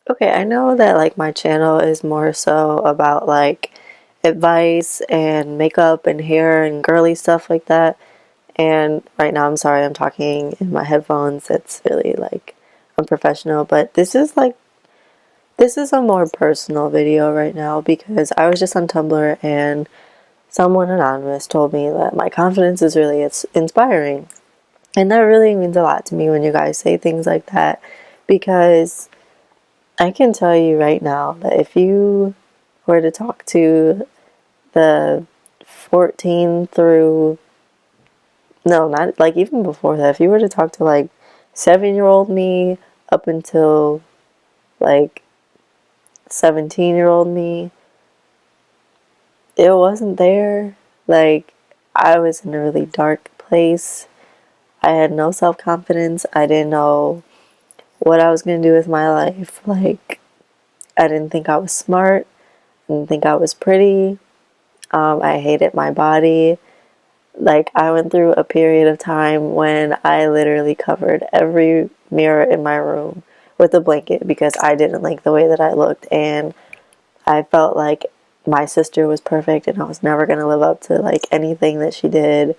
Okay, I know that like my channel is more so about like advice and makeup and hair and girly stuff like that. And right now, I'm sorry, I'm talking in my headphones. It's really like unprofessional, but this is a more personal video right now because I was just on Tumblr and someone anonymous told me that my confidence is really it's inspiring. And that really means a lot to me when you guys say things like that because I can tell you right now that if you were to talk to the 14 through, no, not like even before that, if you were to talk to like 7-year-old me up until like 17-year-old me, it wasn't there. Like, I was in a really dark place. I had no self confidence. I didn't know what I was going to do with my life. Like, I didn't think I was smart. I didn't think I was pretty. I hated my body. Like, I went through a period of time when I literally covered every mirror in my room with a blanket because I didn't like the way that I looked. And I felt like my sister was perfect and I was never going to live up to like anything that she did.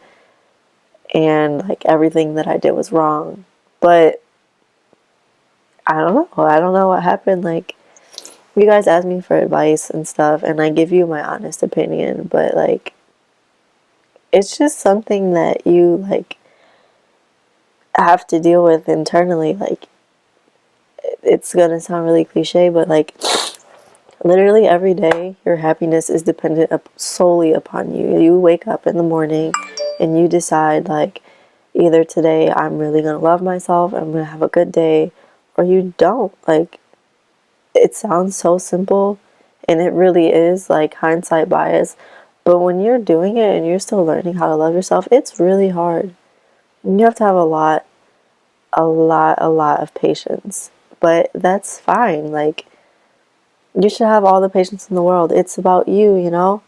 And like everything that I did was wrong. But I don't know. I don't know what happened. Like, you guys ask me for advice and stuff, and I give you my honest opinion, but like, it's just something that you like have to deal with internally. Like, it's gonna sound really cliche, but like, literally every day, your happiness is dependent solely upon you. You wake up in the morning and you decide, like, either today I'm really gonna love myself, I'm gonna have a good day, or you don't. Like, it sounds so simple, and it really is, like, hindsight bias. But when you're doing it and you're still learning how to love yourself, it's really hard. And you have to have a lot of patience. But that's fine. Like, you should have all the patience in the world. It's about you, you know?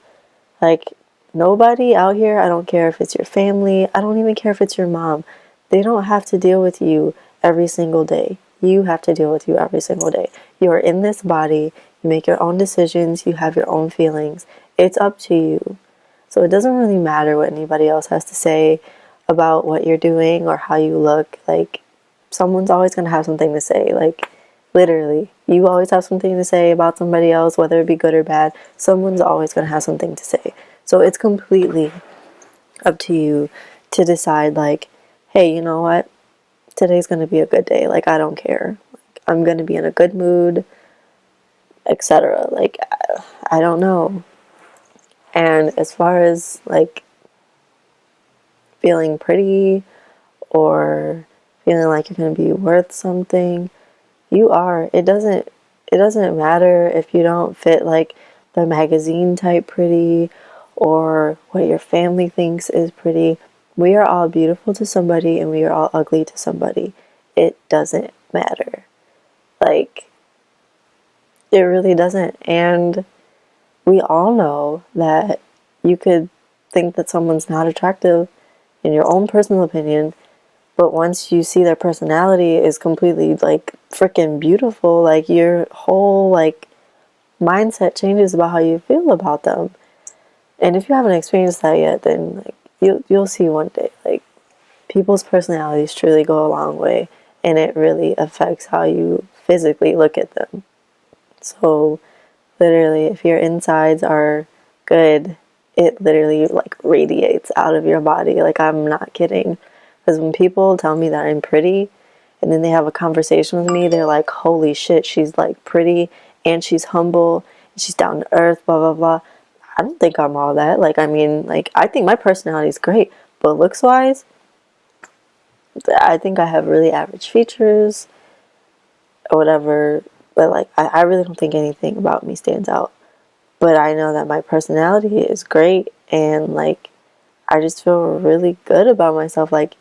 Like, nobody out here, I don't care if it's your family, I don't even care if it's your mom, they don't have to deal with you every single day. You have to deal with you every single day. You are in this body, you make your own decisions, you have your own feelings. It's up to you. So it doesn't really matter what anybody else has to say about what you're doing or how you look. Like, someone's always going to have something to say. Like, literally, you always have something to say about somebody else, whether it be good or bad. Someone's always going to have something to say. So it's completely up to you to decide, like, hey, you know what? Today's going to be a good day. Like, I don't care. Like, I'm going to be in a good mood, etc. Like, I don't know. And as far as, like, feeling pretty or feeling like you're going to be worth something, you are. It doesn't matter if you don't fit like the magazine type pretty or what your family thinks is pretty. We are all beautiful to somebody and we are all ugly to somebody. It doesn't matter. Like, it really doesn't. And we all know that you could think that someone's not attractive in your own personal opinion, but once you see their personality is completely like freaking beautiful, like your whole like mindset changes about how you feel about them. And if you haven't experienced that yet, then like you'll see one day. Like, people's personalities truly go a long way, and it really affects how you physically look at them. So literally, if your insides are good, it literally like radiates out of your body. Like, I'm not kidding. Because when people tell me that I'm pretty and then they have a conversation with me, they're like, holy shit, she's like pretty and she's humble and she's down to earth, blah, blah, blah. I don't think I'm all that. Like, I mean, like, I think my personality is great, but looks wise, I think I have really average features or whatever. But like, I really don't think anything about me stands out. But I know that my personality is great and like, I just feel really good about myself. Like,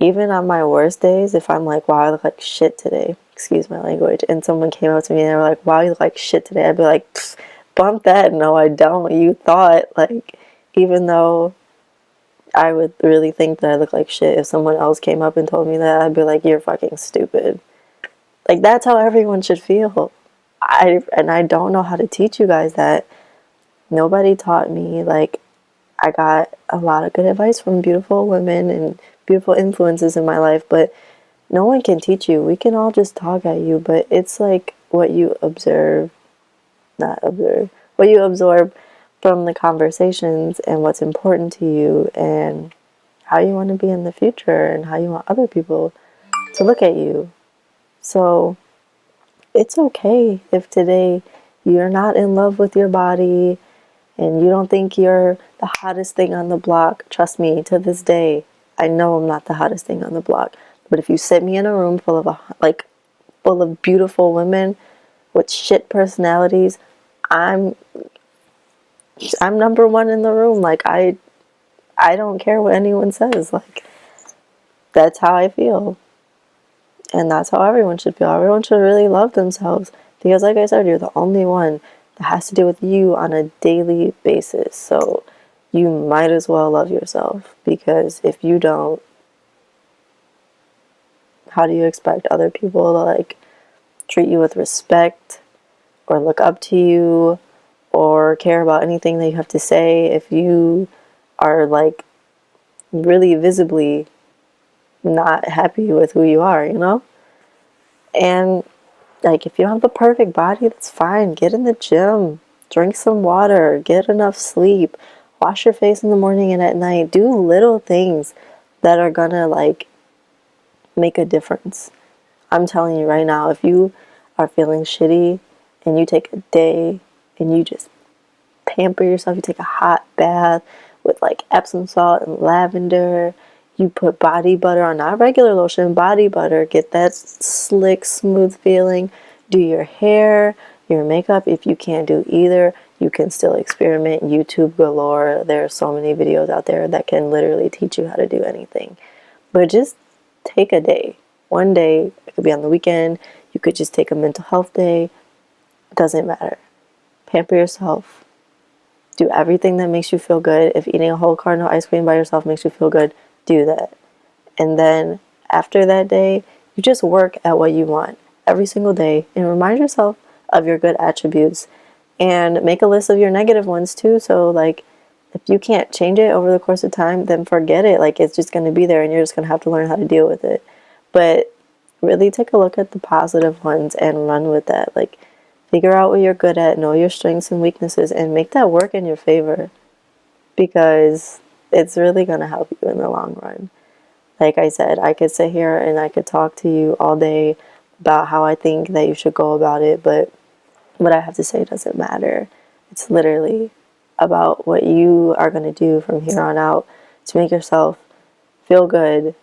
even on my worst days, if I'm like, wow, I look like shit today, excuse my language, and someone came up to me and they were like, wow, you look like shit today, I'd be like, bump that, no, I don't. You thought, like, even though I would really think that I look like shit, if someone else came up and told me that, I'd be like, you're fucking stupid. Like, that's how everyone should feel. I don't know how to teach you guys that. Nobody taught me. Like, I got a lot of good advice from beautiful women and beautiful influences in my life, but no one can teach you. We can all just talk at you, but it's like what you observe, not observe, what you absorb from the conversations and what's important to you and how you want to be in the future and how you want other people to look at you. So it's okay if today you're not in love with your body and you don't think you're the hottest thing on the block. Trust me, to this day, I know I'm not the hottest thing on the block. But if you sit me in a room full of full of beautiful women with shit personalities, I'm number one in the room. Like, I don't care what anyone says. Like, that's how I feel. And that's how everyone should feel. Everyone should really love themselves. Because like I said, you're the only one that has to deal with you on a daily basis. So you might as well love yourself. Because if you don't, how do you expect other people to like treat you with respect or look up to you or care about anything that you have to say if you are like really visibly not happy with who you are, you know? And like, if you don't have the perfect body, that's fine. Get in the gym, drink some water, get enough sleep, wash your face in the morning and at night. Do little things that are gonna like make a difference. I'm telling you right now, if you are feeling shitty and you take a day and you just pamper yourself, you take a hot bath with like Epsom salt and lavender, you put body butter on, not regular lotion, body butter, get that slick, smooth feeling, do your hair, your makeup. If you can't do either, you can still experiment. YouTube galore. There are so many videos out there that can literally teach you how to do anything. But just take a day. One day, it could be on the weekend, you could just take a mental health day. It doesn't matter. Pamper yourself. Do everything that makes you feel good. If eating a whole carton of ice cream by yourself makes you feel good, do that. And then after that day, you just work at what you want every single day and remind yourself of your good attributes and make a list of your negative ones too. So like, if you can't change it over the course of time, then forget it. Like, it's just going to be there and you're just going to have to learn how to deal with it. But really take a look at the positive ones and run with that. Like, figure out what you're good at, know your strengths and weaknesses, and make that work in your favor, because it's really going to help you in the long run. Like I said, I could sit here and I could talk to you all day about how I think that you should go about it, but what I have to say doesn't matter. It's literally about what you are going to do from here on out to make yourself feel good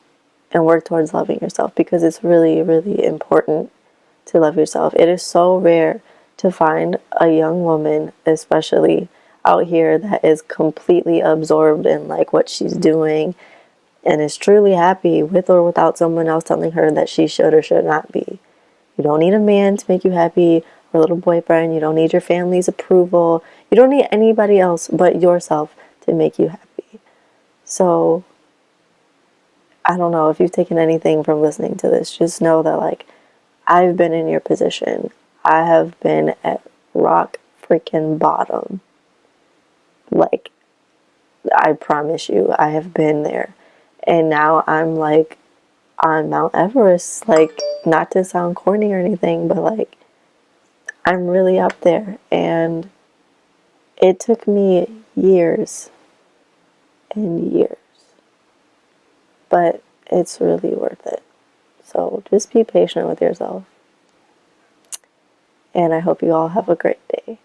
and work towards loving yourself, because it's really, really important to love yourself. It is so rare to find a young woman, especially out here, that is completely absorbed in like what she's doing and is truly happy with or without someone else telling her that she should or should not be. You don't need a man to make you happy, or a little boyfriend. You don't need your family's approval. You don't need anybody else but yourself to make you happy. So I don't know if you've taken anything from listening to this. Just know that like, I've been in your position. I have been at rock freaking bottom. Like, I promise you, I have been there. And now I'm like on Mount Everest. Like, not to sound corny or anything, but like, I'm really up there. And it took me years and years. But it's really worth it. So just be patient with yourself. And I hope you all have a great day.